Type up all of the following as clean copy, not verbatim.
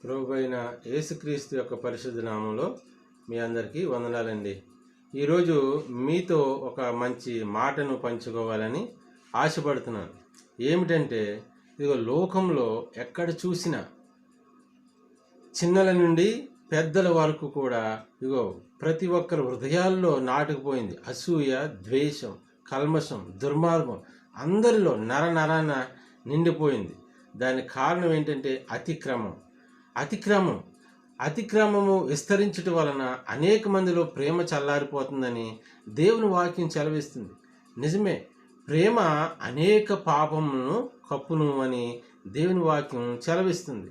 ప్రభువైన యేసుక్రీస్తు యొక్క పరిశుద్ధ నామంలో మీ అందరికీ వందనాలండి. ఈరోజు మీతో ఒక మంచి మాటను పంచుకోవాలని ఆశపడుతున్నాను. ఏమిటంటే, ఇదిగో లోకంలో ఎక్కడ చూసినా చిన్నల నుండి పెద్దల వరకు కూడా ఇదిగో ప్రతి ఒక్కరి హృదయాల్లో నాటుకుపోయింది అసూయ, ద్వేషం, కల్మషం, దుర్మార్గం అందరిలో నరాన నిండిపోయింది. దానికి కారణం ఏంటంటే అతిక్రమము విస్తరించటం వలన అనేక మందిలో ప్రేమ చల్లారిపోతుందని దేవుని వాక్యం సెలవిస్తుంది. నిజమే, ప్రేమ అనేక పాపములను కప్పును అని దేవుని వాక్యం సెలవిస్తుంది.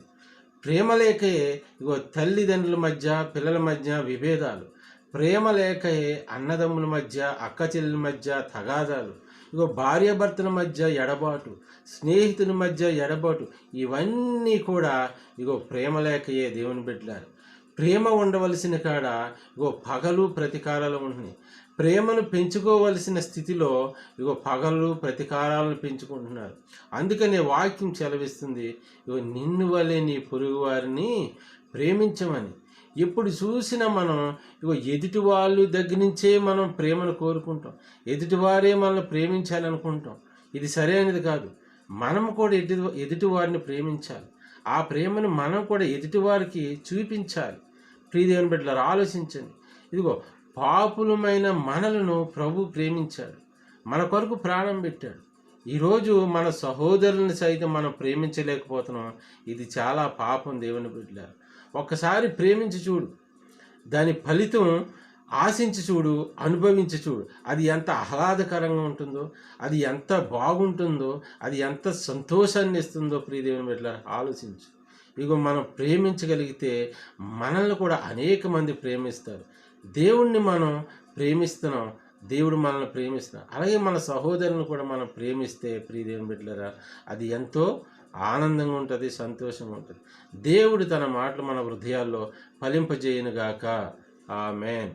ప్రేమ లేకే ఇగో తల్లిదండ్రుల మధ్య, పిల్లల మధ్య విభేదాలు, ప్రేమ లేకే అన్నదమ్ముల మధ్య, అక్క చెల్లెల మధ్య తగాదాలు, ఇగో భార్యాభర్తల మధ్య ఎడబాటు, స్నేహితుల మధ్య ఎడబాటు, ఇవన్నీ కూడా ఇగో ప్రేమ లేకయే. దేవుని బిడ్డలారు, ప్రేమ ఉండవలసిన కాడ ఇగో పగలు ప్రతీకారాలు ఉంటున్నాయి. ప్రేమను పెంచుకోవలసిన స్థితిలో ఇగో పగలు ప్రతీకారాలను పెంచుకుంటున్నారు. అందుకనే వాక్యం సెలవిస్తుంది, ఇగో నిన్ను వలె నీ పొరుగు వారిని ప్రేమించమని. ఎప్పుడు చూసినా మనం ఇగో ఎదుటి వాళ్ళు దగ్గర నుంచే మనం ప్రేమను కోరుకుంటాం, ఎదుటివారే మనల్ని ప్రేమించాలనుకుంటాం. ఇది సరైనది కాదు. మనం కూడా ఎదుటి వారిని ప్రేమించాలి. ఆ ప్రేమను మనం కూడా ఎదుటివారికి చూపించాలి. ప్రియదేవుని బిడ్డలారా, ఆలోచించండి. ఇదిగో పాపులమైన మనలను ప్రభు ప్రేమించాడు, మన కొరకు ప్రాణం పెట్టాడు. ఈరోజు మన సహోదరుని సైతం మనం ప్రేమించలేకపోతున్నాం. ఇది చాలా పాపం. దేవుని బిడ్డలారా, ఒక్కసారి ప్రేమించి చూడు, దాని ఫలితం ఆశించి చూడు, అనుభవించి చూడు. అది ఎంత ఆహ్లాదకరంగా ఉంటుందో, అది ఎంత బాగుంటుందో, అది ఎంత సంతోషాన్ని ఇస్తుందో. ప్రియదేవుని బిడ్డలారా, ఆలోచించు. ఇగో మనం ప్రేమించగలిగితే మనల్ని కూడా అనేక మంది ప్రేమిస్తారు. దేవుణ్ణి మనం ప్రేమిస్తున్నాం, దేవుడు మనల్ని ప్రేమిస్తున్నాం. అలాగే మన సహోదరుని కూడా మనం ప్రేమిస్తే ప్రియదేవుని బిడ్డలారా, అది ఎంతో ఆనందంగా ఉంటుంది, సంతోషంగా ఉంటుంది. దేవుడు తన మాటలు మన హృదయాల్లో ఫలింపజేయునుగాక. ఆమేన్.